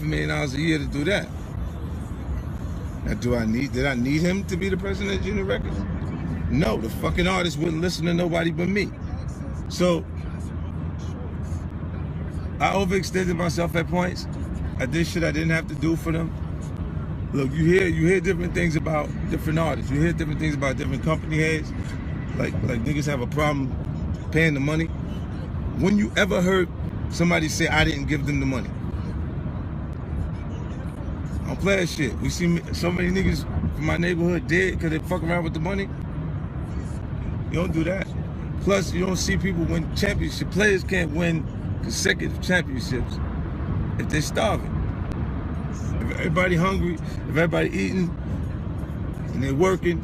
million a year to do that. Now, did I need him to be the president of Junior Records? No, the fucking artist wouldn't listen to nobody but me. So, I overextended myself at points. I did shit I didn't have to do for them. Look, you hear different things about different artists. You hear different things about different company heads. Like niggas have a problem paying the money. When you ever heard somebody say, I didn't give them the money? I don't play that shit. We see so many niggas from my neighborhood dead because they fuck around with the money. You don't do that. Plus, you don't see people win championship. Players can't win consecutive championships if they're starving. If everybody hungry, if everybody eating, and they're working,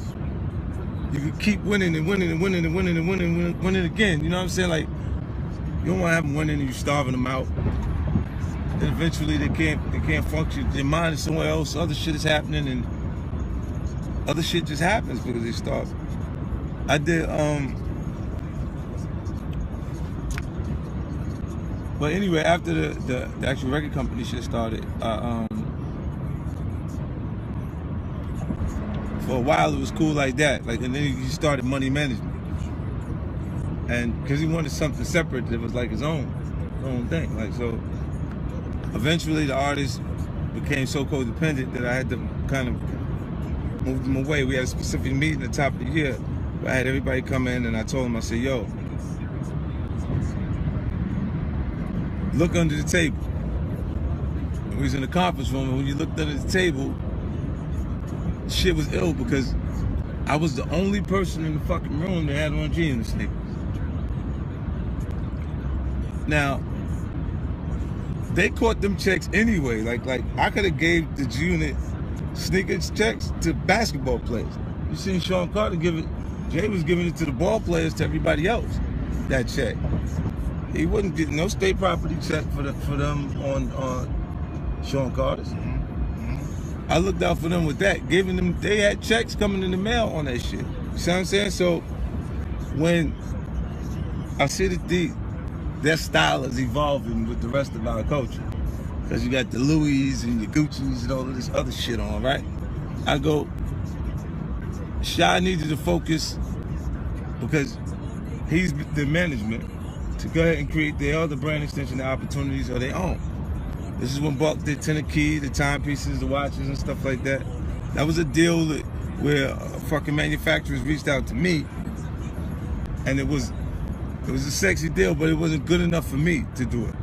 you can keep winning and winning and winning and winning and winning and winning again. You know what I'm saying? Like, you don't want to have them winning and you starving them out. Then eventually they can't function. Their mind is somewhere else. Other shit is happening, and other shit just happens because they starve. I did but anyway, after the actual record company shit started, for a while it was cool like that. Like, and then he started money management, and because he wanted something separate that was like his own thing. Like, so eventually the artist became so codependent that I had to kind of move them away. We had a specific meeting at the top of the year where I had everybody come in, and I told them, I said, yo, look under the table. And we was in the conference room, and when you looked under the table, shit was ill because I was the only person in the fucking room that had on jeans and sneakers. Now, they caught them checks anyway. Like I could have gave the G-Unit sneakers checks to basketball players. You seen Sean Carter give it, Jay was giving it to the ball players, to everybody else, that check. He wouldn't get no state property check for them on Sean Carter's. I looked out for them with that, giving them, they had checks coming in the mail on that shit. You see what I'm saying? So when I see that their style is evolving with the rest of our culture, because you got the Louis and your Gucci's and all of this other shit on, right? I go, Shy needed to focus, because he's the management, to go ahead and create their other brand extension opportunities of their own. This is when Buck did Tennessee, the timepieces, the watches and stuff like that. That was a deal where fucking manufacturers reached out to me, and it was a sexy deal, but it wasn't good enough for me to do it.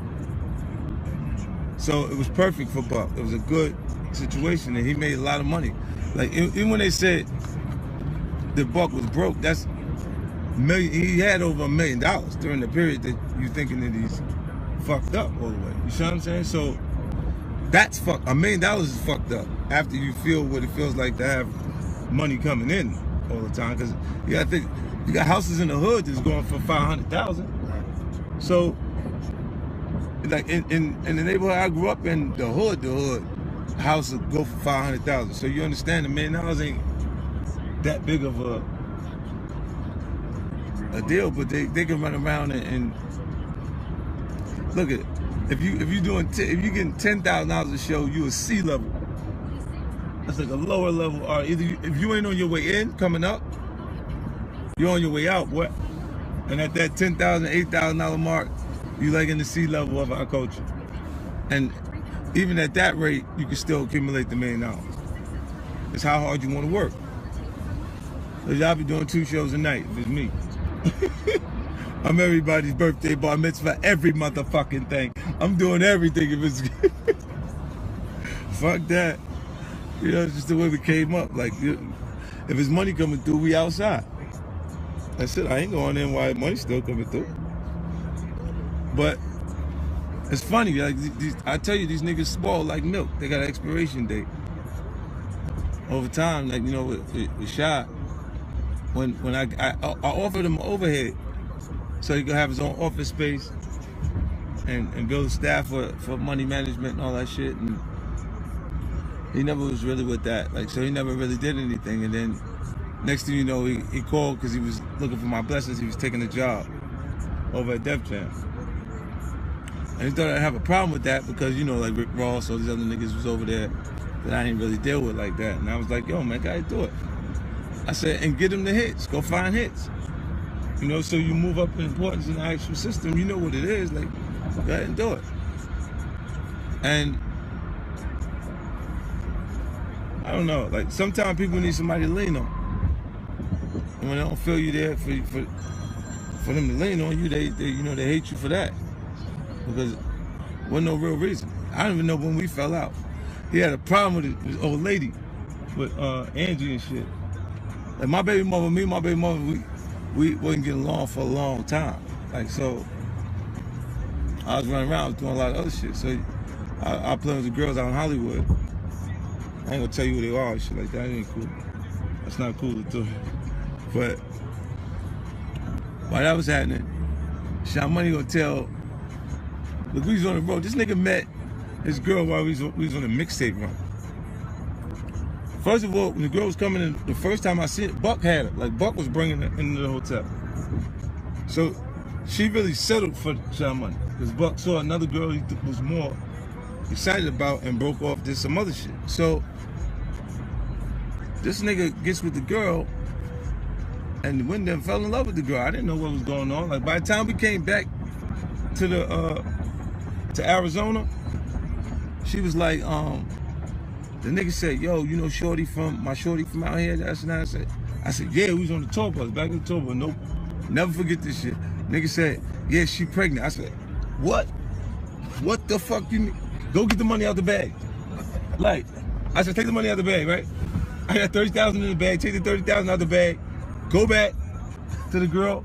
So it was perfect for Buck. It was a good situation, and he made a lot of money. Like, even when they said that Buck was broke, that's he had over $1 million during the period that you're thinking that he's fucked up all the way. You see what I'm saying? So that's fucked. $1 million is fucked up after you feel what it feels like to have money coming in all the time. Because you gotta think, you got houses in the hood that's going for $500,000. So, like in the neighborhood I grew up in, the hood house would go for $500,000. So you understand, $1 million ain't that big of a deal, but they can run around and look at it. If you getting $10,000 a show, you a C level. That's like a lower level art. Either if you ain't on your way in coming up, you're on your way out, what? And at that $10,000, $8,000 mark, you like in the C level of our culture. And even at that rate, you can still accumulate the $1 million. It's how hard you want to work. So y'all be doing 2 shows a night if it's me. I'm everybody's birthday, bar mitzvah, every motherfucking thing. I'm doing everything if it's fuck that. You know, it's just the way we came up. Like, if it's money coming through, we outside. That's it. I ain't going in while money's still coming through. But it's funny, like I tell you, these niggas spoil like milk. They got an expiration date. Over time, like, you know, with Shy, when I offered him overhead so he could have his own office space and build a staff for money management and all that shit, and he never was really with that. Like, so he never really did anything. And then next thing you know, he called because he was looking for my blessings. He was taking a job over at Def Jam. And he thought I'd have a problem with that because, you know, like Rick Ross, all these other niggas was over there that I didn't really deal with like that. And I was like, yo, man, gotta do it. I said, and get them the hits. Go find hits. You know, so you move up in importance in the actual system. You know what it is. Like, go ahead and do it. And I don't know. Like, sometimes people need somebody to lean on. And when they don't feel you there for them to lean on you, they you know, they hate you for that. Because there wasn't no real reason. I don't even know when we fell out. He had a problem with this old lady, with Angie and shit. Like my baby mother, me and my baby mother, we wasn't getting along for a long time. Like, so I was running around, I was doing a lot of other shit. So I play with the girls out in Hollywood. I ain't gonna tell you who they are and shit like that. That ain't cool. That's not cool to do. But while that was happening, Sean Money gonna tell, look, we was on the road. This nigga met his girl while we was on a mixtape run. First of all, when the girl was coming in, the first time I seen it, Buck had her. Like, Buck was bringing her into the hotel. So she really settled for Sean Money. Because Buck saw another girl he was more excited about and broke off this some other shit. So this nigga gets with the girl and went there and fell in love with the girl. I didn't know what was going on. Like, by the time we came back to the to Arizona, she was like, the nigga said, yo, you know my shorty from out here? I said, yeah, we was on the tour bus, back in the tour bus. Nope, never forget this shit. Nigga said, yeah, she pregnant. I said, what? What the fuck you mean? Go get the money out the bag. Like, I said, take the money out the bag, right? I got 30,000 in the bag, take the 30,000 out the bag, go back to the girl,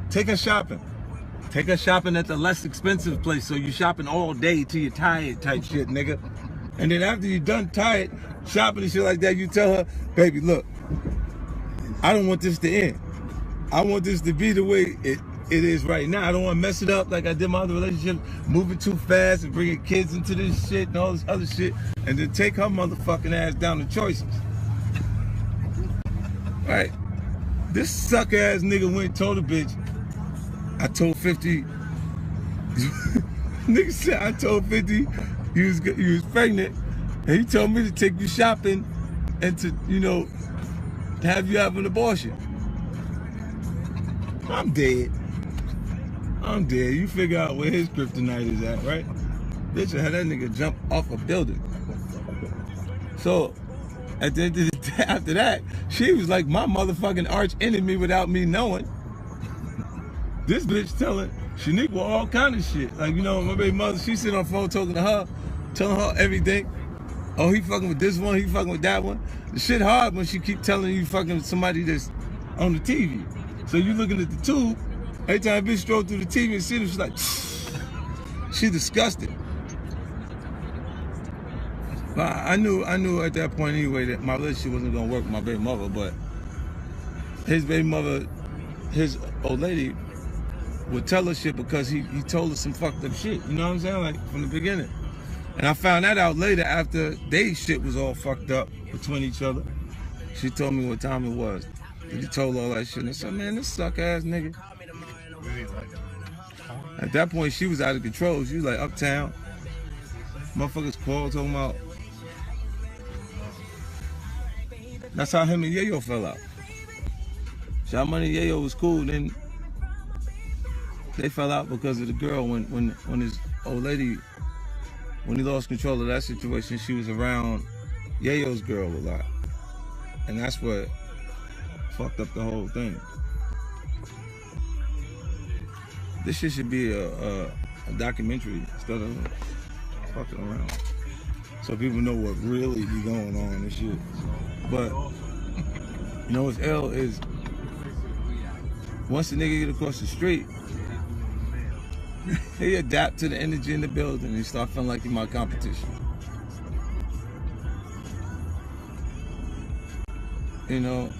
take her shopping. Take her shopping at the less expensive place, so you shopping all day till you're tired type shit, nigga. And then after you're done tired, shopping and shit like that, you tell her, baby, look, I don't want this to end. I want this to be the way it is right now. I don't want to mess it up like I did my other relationship, moving too fast and bringing kids into this shit and all this other shit, and then take her motherfucking ass down to Choices. Right? This suck ass nigga went and told the bitch, I told 50, nigga said I told 50 you was pregnant, and he told me to take you shopping and to, you know, have you have an abortion. I'm dead. I'm dead. You figure out where his kryptonite is at, right? Bitch, had that nigga jump off a building. So, at the end of the day, after that, she was like my motherfucking arch enemy without me knowing. This bitch telling Shaniqua all kind of shit. Like, you know, my baby mother, she sitting on the phone talking to her, telling her everything. Oh, he fucking with this one, he fucking with that one. The shit hard when she keep telling you fucking with somebody that's on the TV. So you looking at the tube, every time a bitch stroll through the TV and see them, she's like, she disgusted. But I knew at that point anyway that my relationship wasn't gonna work with my baby mother, but his baby mother, his old lady, would tell her shit because he told her some fucked up shit. You know what I'm saying? Like, from the beginning. And I found that out later after they shit was all fucked up between each other. She told me what time it was. And he told her all that shit. And I said, man, this suck ass nigga. At that point, she was out of control. She was like uptown. Motherfuckers called talking about. That's how him and Yayo fell out. Sean Money and Yayo was cool. Then they fell out because of the girl when his old lady, when he lost control of that situation, she was around Yayo's girl a lot. And that's what fucked up the whole thing. This shit should be a documentary instead of fucking around. So people know what really be going on and shit. But, you know what's ill is, once the nigga get across the street, he adapt to the energy in the building and he start feeling like he my competition. You know,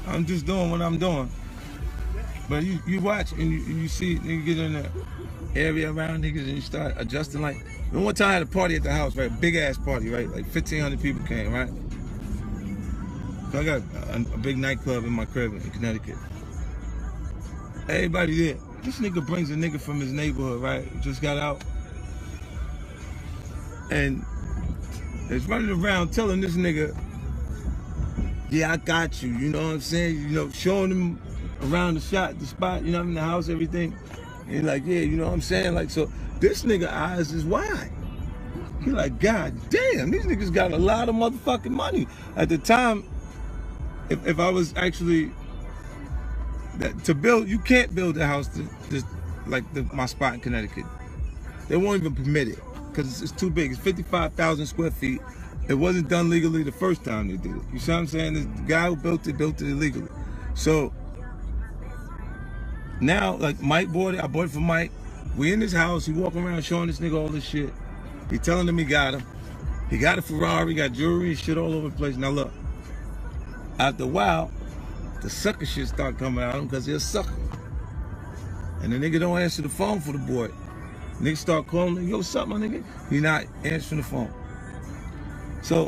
I'm just doing what I'm doing. But you watch and you see niggas get in the area around niggas and you start adjusting. Like, one time I had a party at the house, right? Big ass party, right? Like 1,500 people came, right? I got a big nightclub in my crib in Connecticut. Everybody there. This nigga brings a nigga from his neighborhood, right? Just got out. And is running around telling this nigga, yeah, I got you, you know what I'm saying? You know, showing him around the spot, you know, in the house, everything. And he's like, yeah, you know what I'm saying? Like, so this nigga eyes is wide. He like, God damn, these niggas got a lot of motherfucking money. At the time, if I was actually, to build, you can't build a house like my spot in Connecticut. They won't even permit it because it's too big. It's 55,000 square feet. It wasn't done legally the first time they did it. You see what I'm saying? The guy who built it illegally. So now, like, Mike bought it. I bought it for Mike. We in his house. He walking around showing this nigga all this shit. He telling him he got him. He got a Ferrari, got jewelry and shit all over the place. Now look, after a while, the sucker shit start coming out of him because he's a sucker. And the nigga don't answer the phone for the boy. Nigga start calling him, yo, what's up, my nigga? He not answering the phone. So,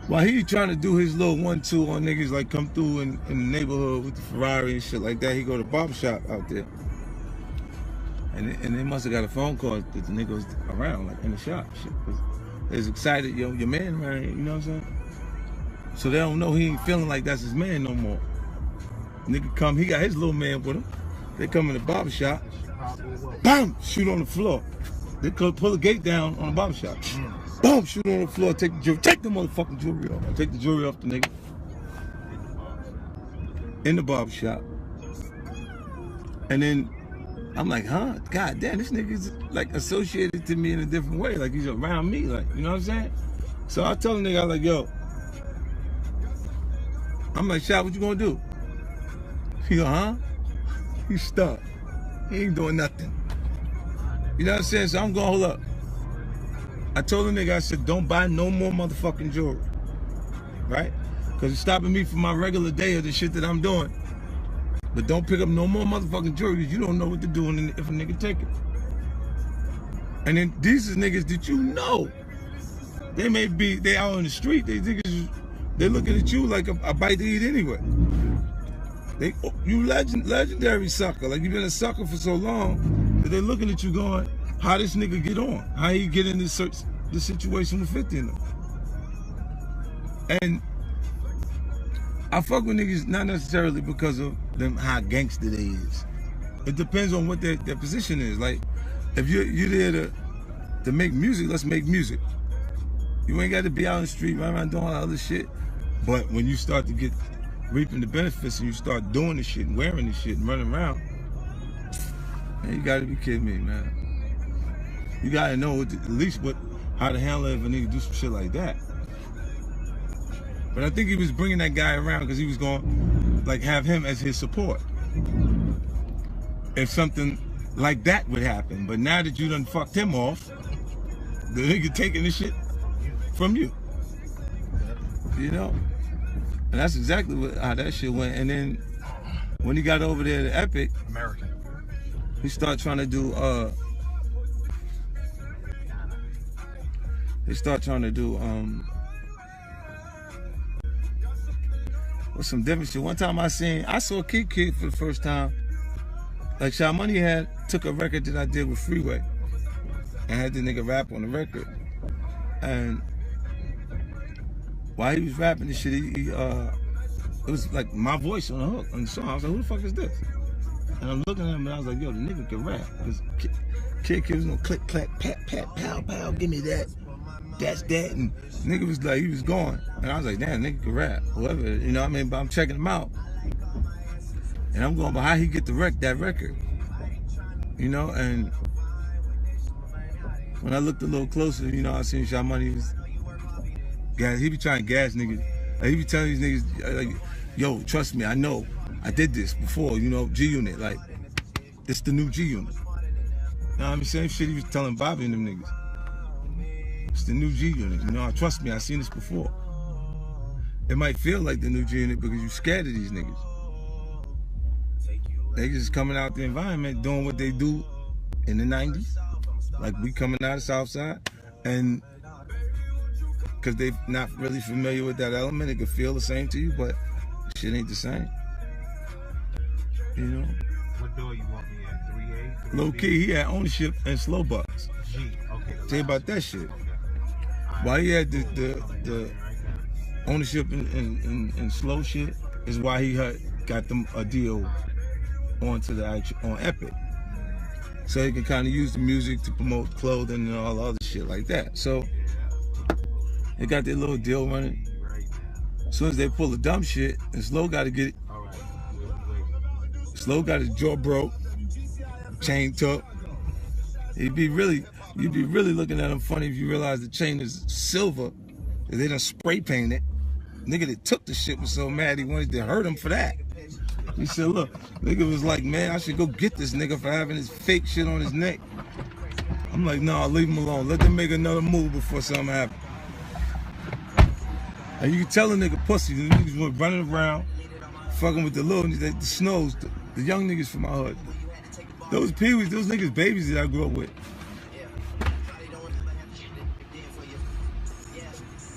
while he trying to do his little 1-2 on niggas, like come through in the neighborhood with the Ferrari and shit like that, he go to the barbershop out there. And they must have got a phone call that the nigga was around, like in the shop, shit. Cause they was excited, yo, your man around here, you know what I'm saying? So they don't know he ain't feeling like that's his man no more. Nigga come, he got his little man with him. They come in the barbershop, bam, shoot on the floor. They pull the gate down on the barbershop. Boom, shoot on the floor, take the motherfucking jewelry off. Take the jewelry off the nigga. In the barbershop. And then I'm like, huh? God damn, this nigga's like associated to me in a different way. Like he's around me, like, you know what I'm saying? So I tell the nigga, I was like, yo. I'm like, Shot, what you gonna do? He go, huh? He's stuck. He ain't doing nothing. You know what I'm saying? So I'm going, hold up. I told the nigga, I said, don't buy no more motherfucking jewelry. Right? Because it's stopping me from my regular day of the shit that I'm doing. But don't pick up no more motherfucking jewelry because you don't know what to do if a nigga take it. And then these is niggas that you know. They out on the street, they're looking at you like a bite to eat anyway. You legendary sucker. Like you've been a sucker for so long that they're looking at you going, how this nigga get on? How he get in this situation with 50 in them? And I fuck with niggas not necessarily because of them how gangster they is. It depends on what their position is. Like if you're there to make music, let's make music. You ain't got to be out in the street running around doing all that other shit. But when you start to get reaping the benefits and you start doing this shit and wearing this shit and running around, man, you gotta be kidding me, man. You gotta know at least how to handle it if a nigga do some shit like that. But I think he was bringing that guy around because he was going to like have him as his support if something like that would happen. But now that you done fucked him off, the nigga taking this shit from you, you know? And that's exactly how that shit went. And then when he got over there to Epic, he started trying to do what's some different shit. One time I saw Kid for the first time. Like Sha Money took a record that I did with Freeway and had the nigga rap on the record. And while he was rapping this shit, it was like my voice on the hook on the song. I was like, who the fuck is this? And I'm looking at him and I was like, yo, the nigga can rap. Because Kid was gonna click, clack, pat, pat, pow, pow, give me that. That's that. And nigga was like, he was going. And I was like, damn, nigga can rap. Whoever, you know what I mean? But I'm checking him out. And I'm going, but how he get that record? You know, and when I looked a little closer, you know, I seen Sha Money was gas. He be trying to gas niggas. Like, he be telling these niggas, like, yo, trust me, I know. I did this before, you know, G Unit. Like, it's the new G Unit. You know what I mean? Same shit he was telling Bobby and them niggas. It's the new G Unit. You know, trust me, I seen this before. It might feel like the new G Unit because you scared of these niggas. They just coming out the environment doing what they do in the 90s. Like we coming out of South Side. And because they not really familiar with that element. It can feel the same to you, but shit ain't the same. You know? What door you want me at? 3A? Low key, he had ownership in SLOWBUCKS. G. Okay. Tell you about that shit. Why he had the ownership in slow shit is why he got them a deal on Epic. So he can kind of use the music to promote clothing and all the other shit like that. So they got their little deal running. As soon as they pull the dumb shit, and Slow got to get it. Slow got his jaw broke, chain took. You'd be really looking at him funny if you realize the chain is silver. They done spray paint it. Nigga that took the shit was so mad he wanted to hurt him for that. He said, look, nigga was like, man, I should go get this nigga for having his fake shit on his neck. I'm like, nah, leave him alone. Let them make another move before something happens. And you can tell a nigga pussy. The niggas were running around, fucking with the little, the snows, the young niggas from my hood. Those peewees, those niggas babies that I grew up with.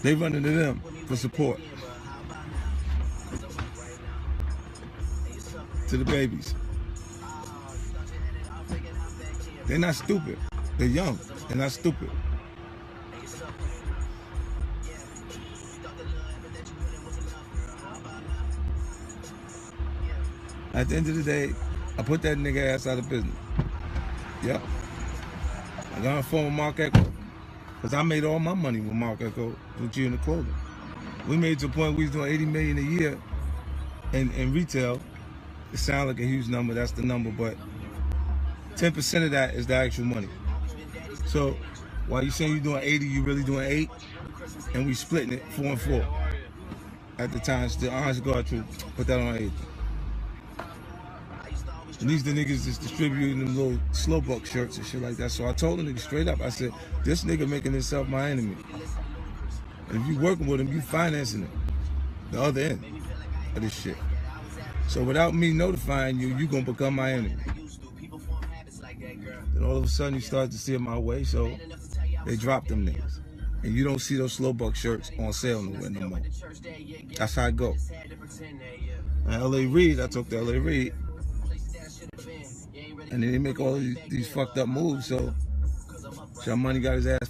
They running to them for support. To the babies. They're not stupid. They're young. They're not stupid. At the end of the day, I put that nigga ass out of business. Yep. I got on the phone with Mark Echo. Because I made all my money with Mark Echo with you in the clothing. We made it to a point we was doing $80 million a year in retail. It sounds like a huge number, that's the number, but 10% of that is the actual money. So while you saying you're doing 80, you really doing 8, and we splitting it 4 and 4. At the time, still honest to God truth, put that on 8. And these the niggas that's distributing them little SLOWBUCKS shirts and shit like that. So I told the nigga straight up, I said, this nigga making himself my enemy. And if you working with him, you financing him. The other end of this shit. So without me notifying you, you gonna become my enemy. Then all of a sudden you start to see it my way, so they drop them niggas. And you don't see those SLOWBUCKS shirts on sale nowhere no more. That's how it go. And L.A. Reid, I talked to L.A. Reid. And then they make all these fucked up moves, so Money got his ass